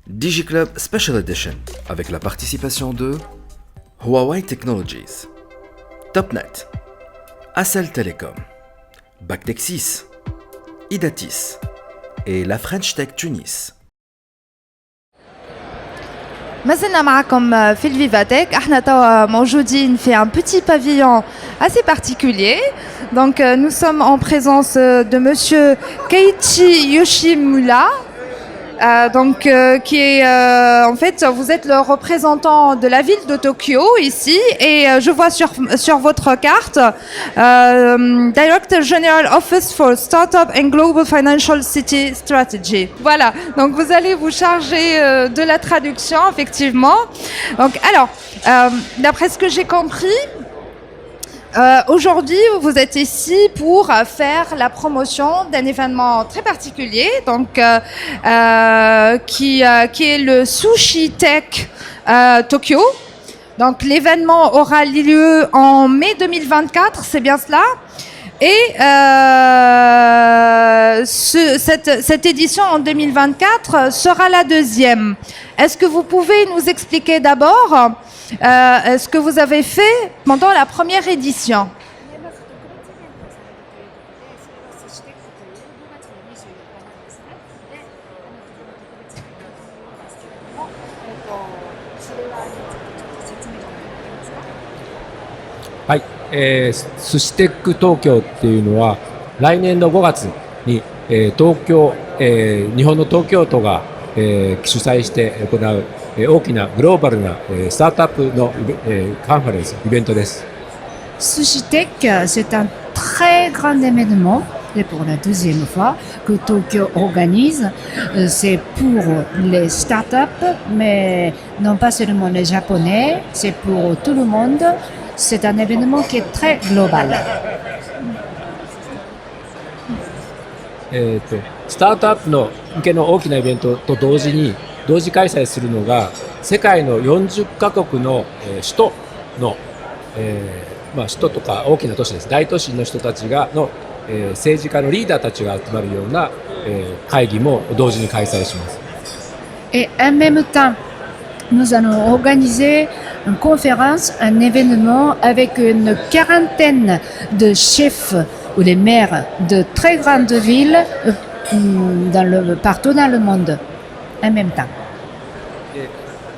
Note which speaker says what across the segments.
Speaker 1: DigiClub Special Edition avec la participation de Huawei Technologies, Topnet, Accel Telecom, Bactexis, Idatis et la French Tech Tunis.
Speaker 2: ما زلنا معكم في الفيفاتك. احنا توا موجودين في un petit pavillon assez particulier. Donc nous sommes en présence de monsieur Keiichi Yoshimura. Qui est en fait, vous êtes le représentant de la ville de Tokyo ici, et je vois sur votre carte Director General Office for Startup and Global Financial City Strategy. Voilà, donc vous allez vous charger de la traduction effectivement. Donc alors, d'après ce que j'ai compris, aujourd'hui, vous êtes ici pour faire la promotion d'un événement très particulier, donc qui est le Sushi Tech Tokyo. Donc l'événement aura lieu en mai 2024, c'est bien cela. Et cette édition en 2024 sera la deuxième. Est-ce que vous pouvez nous expliquer d'abord ce que vous avez fait pendant la première édition?
Speaker 3: Oui. 寿司テック東京っていうのは来年の5月に、東京、日本の東京都が、主催して行う、大きなグローバルな、スタートアップの、カンファレンスイベントです。
Speaker 4: Sushi Tech, c'est un très grand événement et pour la deuxième fois que Tokyo organise. C'est pour les startups, mais non pas seulement les Japonais, c'est pour tout le monde. C'est un événement qui est très global.
Speaker 3: スタートアップの向けの大きなイベントと同時開催するのが世界の40カ国の首都の、首都とか大きな都市です。大都市の人たちがの政治家のリーダーたちが集まるような会議も同時に開催します。
Speaker 4: Et en même temps, nous allons organiser une conférence, un événement avec une quarantaine de chefs ou les maires de très grandes villes partout dans le monde en même temps.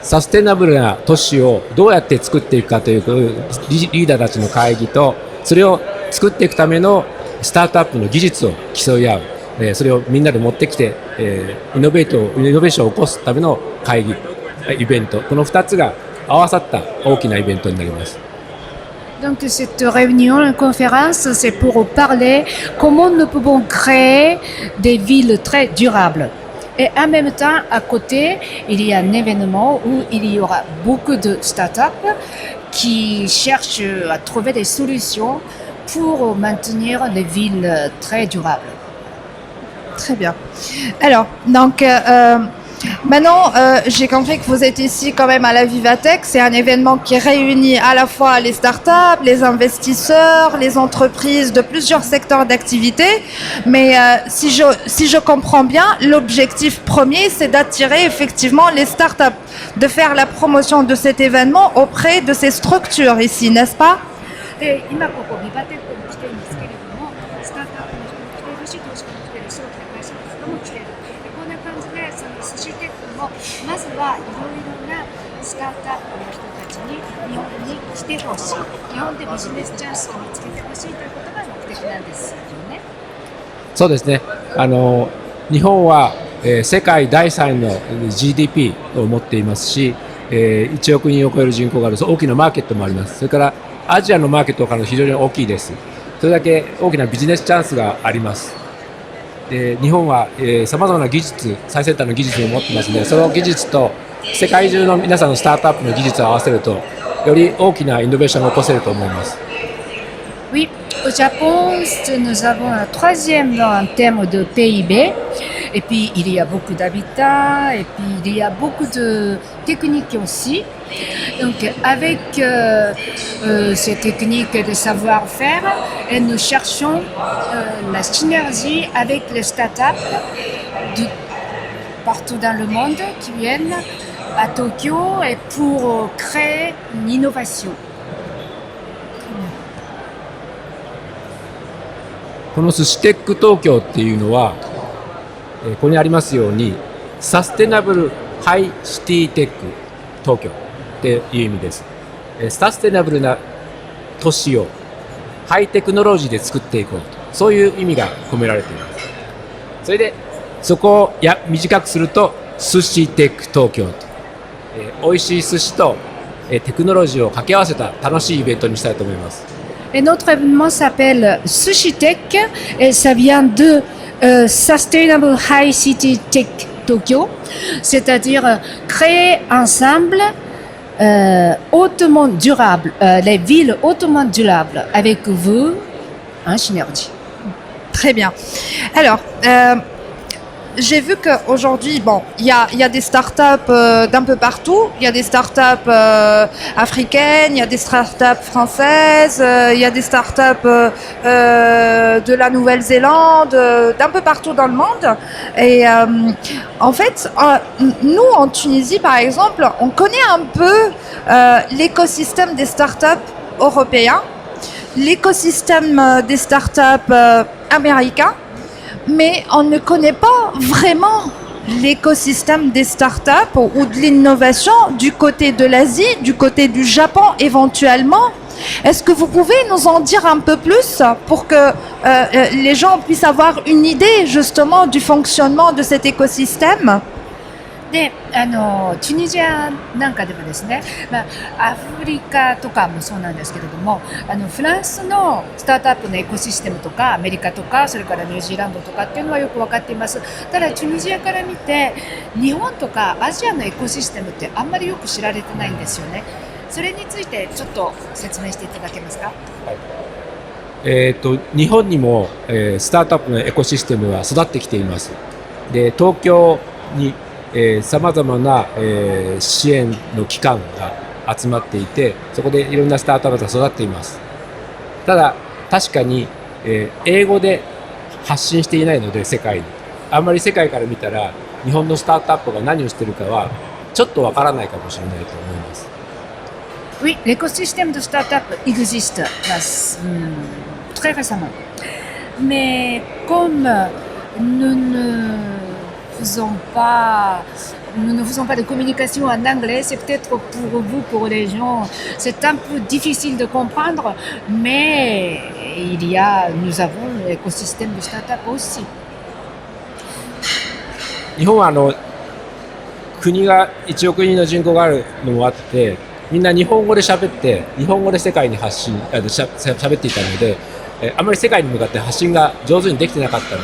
Speaker 3: サステナブルな都市をどうやって作っていくかというリーダーたちの会議と、それを作っていくためのスタートアップの技術を競い合う、それをみんなで持ってきて、イノベーションを起こすための会議、イベント、この2つが合わさった大きなイベントになります。
Speaker 4: Donc cette réunion, une conférence, c'est pour parler comment nous pouvons créer des villes très durables. Et en même temps, à côté, il y a un événement où il y aura beaucoup de startups qui cherchent à trouver des solutions pour maintenir les villes très durables.
Speaker 2: Très bien. Alors, donc, maintenant, j'ai compris que vous êtes ici quand même à la Vivatech. C'est un événement qui réunit à la fois les startups, les investisseurs, les entreprises de plusieurs secteurs d'activité. Mais si je comprends bien, l'objectif premier, c'est d'attirer effectivement les startups, de faire la promotion de cet événement auprès de ces structures ici, n'est-ce pas?
Speaker 4: で、今ここビバテックに来てるんですけれども、スタートアップの人も来てるし、投資家も来てるし、大きな会社の人も来てる。で、こんな感じで、その寿司テックも、まずはいろいろなスタートアップの人たちに日本に来てほしい。日本でビジネスチャンスを見つけてほしいということが目的なんですよね。
Speaker 3: そうですね。日本は、世界第3位の GDP を持っていますし、1億人を超える人口がある大きなマーケットもあります。それからアジアのマーケットから非常に大きいです。それだけ大きなビジネスチャンスがあります。で、日本はさまざまな技術、最先端の技術を持ってますので、その技術と世界中の皆さんのスタートアップの技術を合わせると、より大きなイノベーションを起こせると思います。
Speaker 4: Oui, au Japon, nous avons un troisième en termes de PIB. Et puis, il y a beaucoup d'habitats. Et puis, il y a beaucoup de techniques aussi. Donc, avec ces techniques de savoir-faire, et nous cherchons la synergie avec les startups partout dans le monde qui viennent à Tokyo et pour créer une innovation.
Speaker 3: この寿司テック東京っていうのは、ここにありますようにサステナブルハイシティテック東京っていう意味です。サステナブルな都市をハイテクノロジーで作っていこうと、そういう意味が込められています。それでそこを短くすると寿司テック東京と、美味しい寿司とテクノロジーを掛け合わせた楽しいイベントにしたいと思います。
Speaker 4: Et notre événement s'appelle Sushi Tech et ça vient de Sustainable High City Tech Tokyo, c'est-à-dire créer ensemble hautement durable, les villes hautement durables avec vous en synergie.
Speaker 2: Très bien. Alors, j'ai vu qu'aujourd'hui, bon, il y a des startups d'un peu partout. Il y a des startups africaines, il y a des startups françaises, il y a des startups de la Nouvelle-Zélande, d'un peu partout dans le monde. Et en fait, nous en Tunisie, par exemple, on connaît un peu l'écosystème des startups européens, l'écosystème des startups américains. Mais on ne connaît pas vraiment l'écosystème des startups ou de l'innovation du côté de l'Asie, du côté du Japon éventuellement. Est-ce que vous pouvez nous en dire un peu plus pour que les gens puissent avoir une idée justement du fonctionnement de cet écosystème?
Speaker 4: で、チュニジアなんかでもですね、アフリカとかもそうなんですけれども、フランスのスタートアップのエコシステムとかアメリカとかそれからニュージーランドとかっていうのはよく分かっています。ただチュニジアから見て日本とかアジアのエコシステムってあんまりよく知られてないんですよね。それについてちょっと説明していただけますか？
Speaker 3: 日本にも、スタートアップのエコシステムは育ってきています。で、東京にさまざまな、支援の機関が集まっていて、そこでいろんなスタートアップが育っています。ただ確かに、英語で発信していないので世界にあんまり世界から見たら日本のスタートアップが何をしているかはちょっとわからないかもしれないと思います。
Speaker 4: Oui, l'écosystème de start-up existe très récemment. Mais comme nous ne faisons pas de communication en anglais, c'est peut-être pour vous, pour les gens, c'est un peu difficile de comprendre, mais nous avons l'écosystème de start-up aussi.
Speaker 3: 日本は国が1億人の人口があるのもあって、みんな日本語で喋って日本語で世界に発信喋っていたので、あまり世界に向かって発信が上手にできてなかったの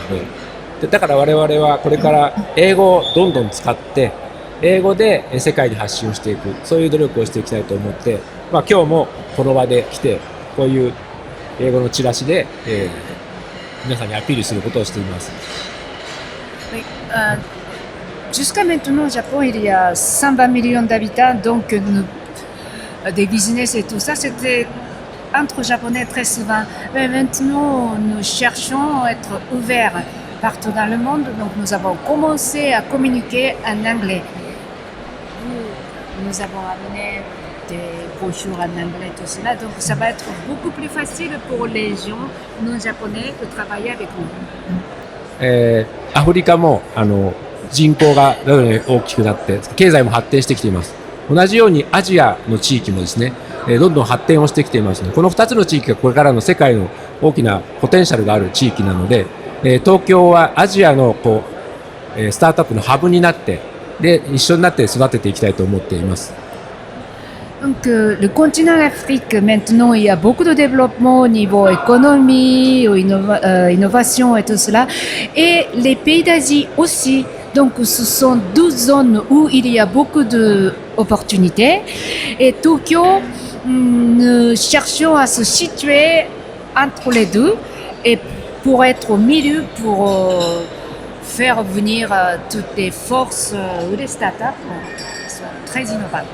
Speaker 3: で、だから我々はこれから英語をどんどん使って英語で世界に発信をしていく、そういう努力をしていきたいと思って、今日もこの場で来てこういう英語のチラシで、皆さんにアピールすることをしています。
Speaker 4: Jusqu'à maintenant, au Japon, il y a 120 millions d'habitants, donc des business et tout ça, c'était entre japonais très souvent. Mais maintenant, nous cherchons à être ouverts partout dans le monde, donc nous avons commencé à communiquer en anglais. Nous avons amené des brochures en anglais, tout cela, donc ça va être beaucoup plus facile pour les gens non japonais de travailler avec nous.
Speaker 3: アフリカも人口が徐々に大きくなって経済も発展してきています。同じようにアジアの地域もですね、どんどん発展をしてきていますので、この2つの地域がこれからの世界の大きなポテンシャルがある地域なので、東京はアジアのスタートアップのハブになってで一緒になって育てていきたいと思っています。
Speaker 4: Donc, le continent Afrique, maintenant, il y a beaucoup de développement au niveau économie, innovation et tout cela. Et les pays d'Asie aussi. Donc, ce sont 12 zones où il y a beaucoup d'opportunités. Et Tokyo, nous cherchons à se situer entre les deux et pour être au milieu, pour faire venir toutes les forces ou les startups qui sont très innovantes.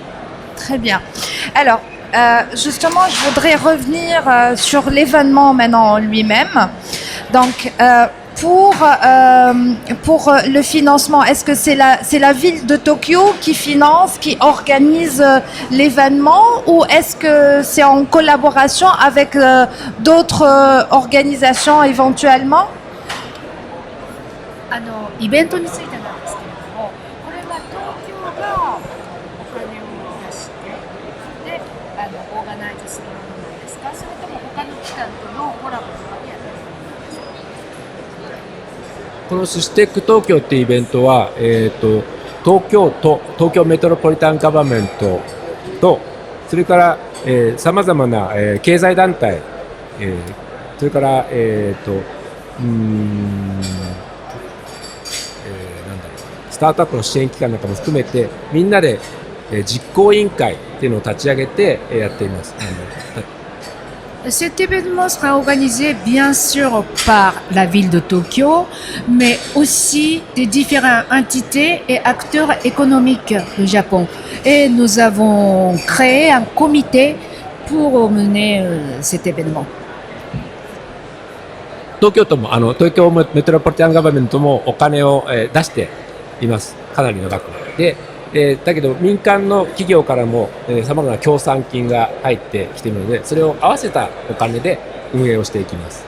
Speaker 2: Très bien. Alors, justement, je voudrais revenir sur l'événement maintenant en lui-même. Donc, pour le financement, est-ce que c'est la ville de Tokyo qui finance, qui organise l'événement, ou est-ce que c'est en collaboration avec d'autres organisations éventuellement?
Speaker 4: イベントについてなんですけれども、これは東京がお金を出してでオーガナイズするものなんですか、それとも他の機関とのコラボとかでやっているものですか？
Speaker 3: この寿司テック東京っていうイベントは、東京都、東京メトロポリタンガバメントと、それからさまざまな、経済団体、それから、なんだろう、スタートアップの支援機関なんかも含めて、みんなで、実行委員会っていうのを立ち上げて、やっています。
Speaker 4: Cet événement sera organisé bien sûr par la ville de Tokyo, mais aussi des différentes entités et acteurs économiques du Japon. Et nous avons créé un comité pour mener cet événement.
Speaker 3: 東京都も東京メトロポリタンガバメントもお金を、出しています。かなりの額で。だけど民間の企業からもさまざまな協賛金が入ってきているので、それを合わせたお金で運営をしていきます。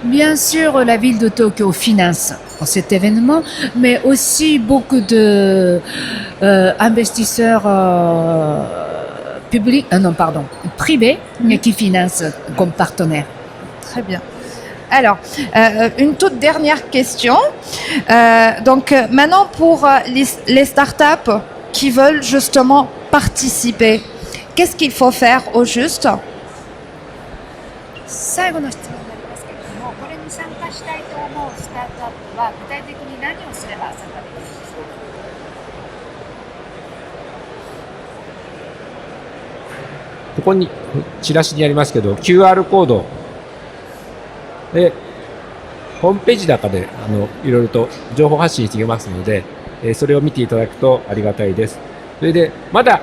Speaker 4: Bien sûr, la ville de Tokyo finance cet événement, mais aussi beaucoup de investisseurs publics, privés, qui financent comme partenaires.
Speaker 2: Très bien. Alors, une toute dernière question. Donc, maintenant, pour les startups qui veulent justement participer, qu'est-ce qu'il faut faire au juste?
Speaker 4: 最後の質問になりますけれども、これに参加したいと思うスタートアップは具体的に何をすれば参加できるんですか？
Speaker 3: ここにチラシにありますけど QR コードでホームページの中でいろいろと情報発信していますので、それを見ていただくとありがたいです。それでまだ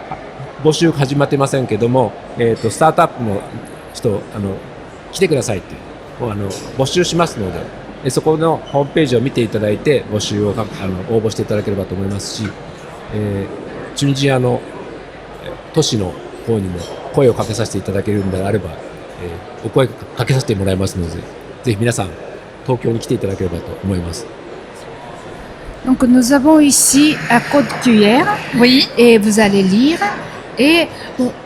Speaker 3: 募集始まってませんけども、スタートアップの人来てくださいって募集しますので、そこのホームページを見ていただいて募集を応募していただければと思いますし、チュニジアの都市の方にも声をかけさせていただけるのであれば、お声かけさせてもらいますので、ぜひ皆さん東京に来ていただければと思います。
Speaker 4: Donc nous avons ici un code QR,
Speaker 2: Oui.
Speaker 4: et vous allez lire. Et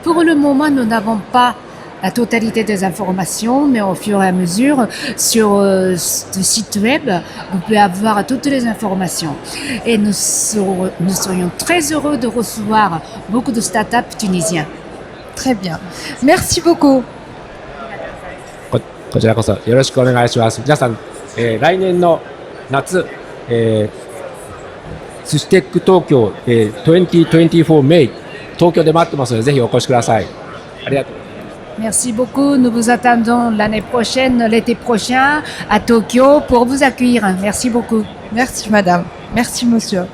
Speaker 4: pour le moment, nous n'avons pas la totalité des informations, mais au fur et à mesure, sur le site web, vous pouvez avoir toutes les informations. Et nous serions très heureux de recevoir beaucoup de startups tunisiens.
Speaker 2: Très bien. Merci beaucoup.
Speaker 3: こちらこそよろしくお願いします。皆さん、来年の夏、寿司テック東京、2024 May 東京で待ってますので、ぜひお越しください。ありがとう。
Speaker 4: Merci beaucoup. Nous vous attendons l'année prochaine, l'été prochain, à Tokyo pour vous accueillir. Merci beaucoup.
Speaker 2: Merci madame. Merci monsieur.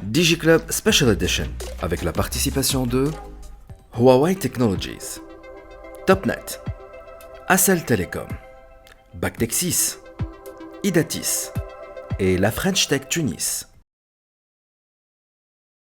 Speaker 1: DigiClub Special Edition avec la participation de Huawei Technologies, Topnet, Accel Telecom, Bactexis, Idatis et la French Tech Tunis.